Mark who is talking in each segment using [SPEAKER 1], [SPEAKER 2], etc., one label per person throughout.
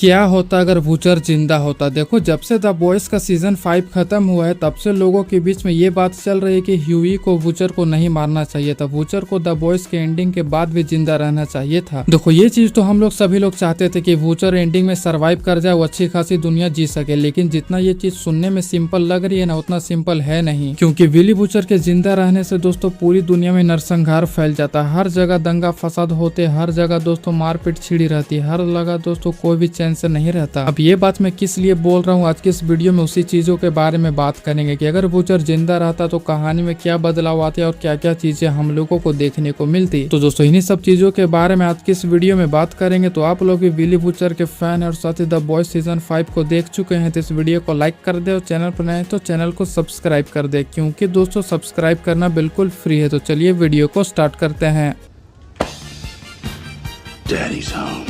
[SPEAKER 1] क्या होता अगर वूचर जिंदा होता। देखो, जब से द बॉयज का सीजन 5 खत्म हुआ है तब से लोगों के बीच में ये बात चल रही है कि ह्यूई को वूचर को नहीं मारना चाहिए था। वूचर को द बॉयज के एंडिंग के बाद भी जिंदा रहना चाहिए था। देखो, ये चीज तो हम लोग सभी लोग चाहते थे कि वूचर एंडिंग में सरवाइव कर जाए, वो अच्छी खासी दुनिया जी सके। लेकिन जितना ये चीज सुनने में सिंपल लग रही है ना, उतना सिंपल है नहीं। क्योंकि विली वूचर के जिंदा रहने से दोस्तों पूरी दुनिया में नरसंहार फैल जाता है। हर जगह दंगा फसाद होते, हर जगह दोस्तों मारपीट छिड़ी रहती है, हर जगह दोस्तों कोई भी चैन से नहीं रहता। अब ये बात मैं किस लिए बोल रहा हूँ, आज की इस वीडियो में उसी चीजों के बारे में बात करेंगे कि अगर वूचर जिंदा रहता तो कहानी में क्या बदलाव आते और क्या क्या चीजें हम लोगों को देखने को मिलती। तो दोस्तों इन्हीं सब चीजों के बारे में आज की इस वीडियो में बात करेंगे। तो आप लोग भी विली वूचर के फैन है और साथ ही द बॉयज सीजन 5 को देख चुके हैं तो इस वीडियो को लाइक कर दे और चैनल पर नए तो चैनल को सब्सक्राइब कर दे, क्योंकि दोस्तों सब्सक्राइब करना बिल्कुल फ्री है। तो चलिए वीडियो को स्टार्ट करते हैं।
[SPEAKER 2] Daddy's home.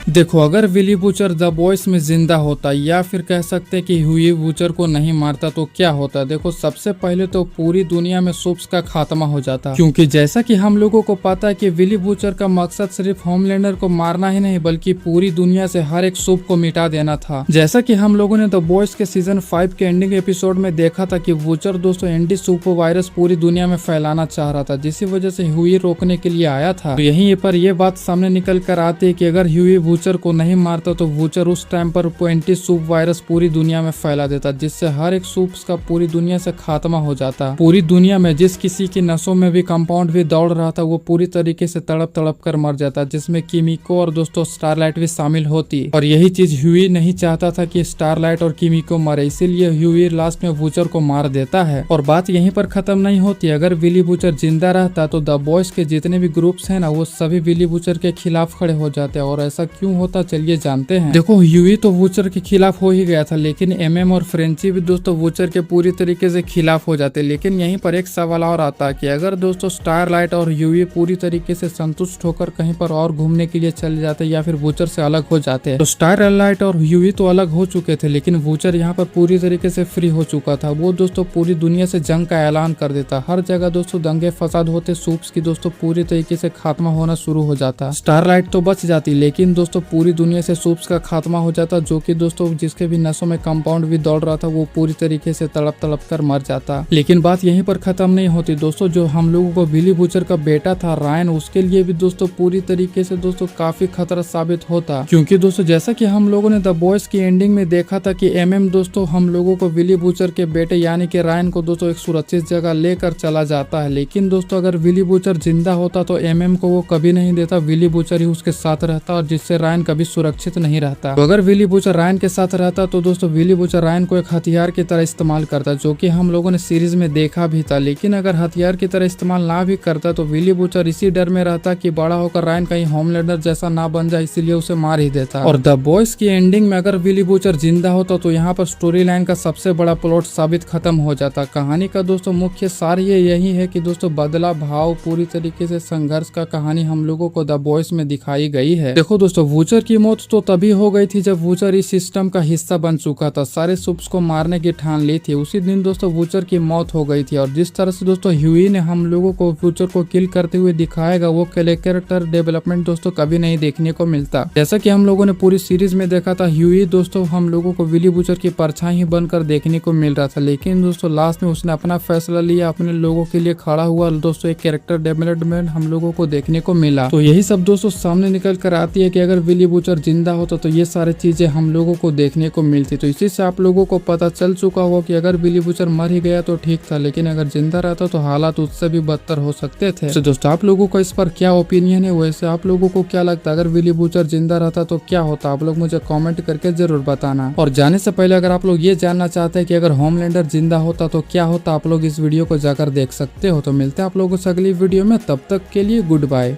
[SPEAKER 1] देखो, अगर विली वूचर द बॉयज में जिंदा होता या फिर कह सकते हैं कि ह्यूई वूचर को नहीं मारता तो क्या होता। देखो, सबसे पहले तो पूरी दुनिया में सूप्स का खात्मा हो जाता, क्योंकि जैसा कि हम लोगों को पता है कि विली वूचर का मकसद सिर्फ होमलैंडर को मारना ही नहीं बल्कि पूरी दुनिया से हर एक सूप को मिटा देना था। जैसा कि हम लोगों ने द बॉयज के सीजन 5 के एंडिंग एपिसोड में देखा था कि वूचर दोस्तों एंडी सूप वायरस पूरी दुनिया में फैलाना चाह रहा था, जिसकी वजह से ह्यूई रोकने के लिए आया था। तो यहीं पर यह बात सामने निकल कर आती है कि अगर ह्यूई वूचर को नहीं मारता तो वूचर उस टाइम पर एंटी सूप वायरस पूरी दुनिया में फैला देता, जिससे हर एक सूप्स का पूरी दुनिया से खात्मा हो जाता। पूरी दुनिया में जिस किसी की नसों में भी कंपाउंड भी दौड़ रहा था वो पूरी तरीके से तड़प तड़प कर मर जाता, जिसमें किमिको और दोस्तों स्टारलाइट भी शामिल होती। और यही चीज ह्यूई नहीं चाहता था कि स्टारलाइट और किमिको मरे, इसीलिए ह्यूई लास्ट में वूचर को मार देता है। और बात यहीं पर खत्म नहीं होती। अगर विली वूचर जिंदा रहता तो द बॉयज के जितने भी ग्रुप्स हैं ना, वो सभी विली वूचर के खिलाफ खड़े हो जाते। और ऐसा क्यों होता चलिए जानते हैं। देखो, ह्यूई तो वूचर के खिलाफ हो ही गया था, लेकिन एमएम और फ्रेंची भी दोस्तों वूचर के पूरी तरीके से खिलाफ हो जाते। लेकिन यहीं पर एक सवाल और आता है कि अगर दोस्तों स्टारलाइट और ह्यूई पूरी तरीके से संतुष्ट होकर कहीं पर और घूमने के लिए चले जाते या फिर वूचर से अलग हो जाते। तो स्टारलाइट और ह्यूई तो अलग हो चुके थे, लेकिन वूचर यहाँ पर पूरी तरीके से फ्री हो चुका था। वो दोस्तों पूरी दुनिया से जंग का ऐलान कर देता। हर जगह दोस्तों दंगे फसाद होते, सूप्स की दोस्तों पूरी तरीके से खात्मा होना शुरू हो जाता। स्टारलाइट तो बच जाती, लेकिन दोस्तों पूरी दुनिया से सूप्स का खात्मा हो जाता, जो कि दोस्तों जिसके भी नसों में कंपाउंड भी दौड़ रहा था वो पूरी तरीके से तड़प तड़प कर मर जाता। लेकिन बात यहीं पर खत्म नहीं होती दोस्तों। जो हम लोगों को विली वूचर का बेटा था रायन, उसके लिए भी दोस्तों पूरी तरीके से दोस्तों काफी खतरा साबित होता, क्योंकि दोस्तों जैसा कि हम लोगों ने द बॉयज की एंडिंग में देखा था कि एमएम दोस्तों हम लोगों को विली वूचर के बेटे यानी कि रायन को दोस्तों एक सुरक्षित जगह लेकर चला जाता है। लेकिन दोस्तों अगर विली वूचर जिंदा होता तो एमएम को वो कभी नहीं देता, विली वूचर ही उसके साथ रहता और जिससे रायन कभी सुरक्षित नहीं रहता। तो अगर विली वूचर रायन के साथ रहता तो दोस्तों विली वूचर रायन को एक हथियार की तरह इस्तेमाल करता, जो कि हम लोगों ने सीरीज में देखा भी था। लेकिन अगर हथियार की तरह इस्तेमाल ना भी करता तो विली वूचर इसी डर में रहता कि बड़ा होकर रायन कहीं होमलैंडर जैसा ना बन जाए, इसीलिए उसे मार ही देता। और द बॉयज की एंडिंग में अगर विली वूचर जिंदा होता तो यहाँ पर स्टोरी लाइन का सबसे बड़ा प्लॉट साबित खत्म हो जाता। कहानी का दोस्तों मुख्य सार ये यही है कि दोस्तों बदला भाव पूरी तरीके से संघर्ष का कहानी हम लोगों को द बॉयज में दिखाई गई है। देखो दोस्तों, वूचर की मौत तो तभी हो गई थी जब वूचर इस सिस्टम का हिस्सा बन चुका था, सारे सूप्स को मारने की ठान ली थी। उसी दिन दोस्तों वूचर की मौत हो गई थी। और जिस तरह से दोस्तों ह्यूई ने हम लोगों को वूचर को किल करते हुए दिखाएगा, वो कैरेक्टर डेवलपमेंट दोस्तों कभी नहीं देखने को मिलता। जैसा कि हम लोगों ने पूरी सीरीज में देखा था, ह्यूई दोस्तों हम लोगों को विली वूचर की परछाई ही बनकर देखने को मिल रहा था। लेकिन दोस्तों लास्ट में उसने अपना फैसला लिया, अपने लोगों के लिए खड़ा हुआ। दोस्तों एक कैरेक्टर डेवलपमेंट हम लोगों को देखने को मिला। तो यही सब दोस्तों सामने निकल कर आती है कि अगर विली वूचर जिंदा होता तो ये सारी चीजें हम लोगों को देखने को मिलती। तो इसी से आप लोगों को पता चल चुका होगा कि अगर विली वूचर मर ही गया तो ठीक था, लेकिन अगर जिंदा रहता तो हालात उससे भी बदतर हो सकते थे। तो दोस्तों आप लोगों का इस पर क्या ओपिनियन है, वैसे आप लोगों को क्या लगता है अगर विली वूचर जिंदा रहता तो क्या होता, आप लोग मुझे कमेंट करके जरूर बताना। और जाने से पहले अगर आप लोग ये जानना चाहते हैं कि अगर होमलैंडर जिंदा होता तो क्या होता, आप लोग इस वीडियो को जाकर देख सकते हो। तो मिलते हैं आप लोगों से अगली वीडियो में, तब तक के लिए गुड बाय।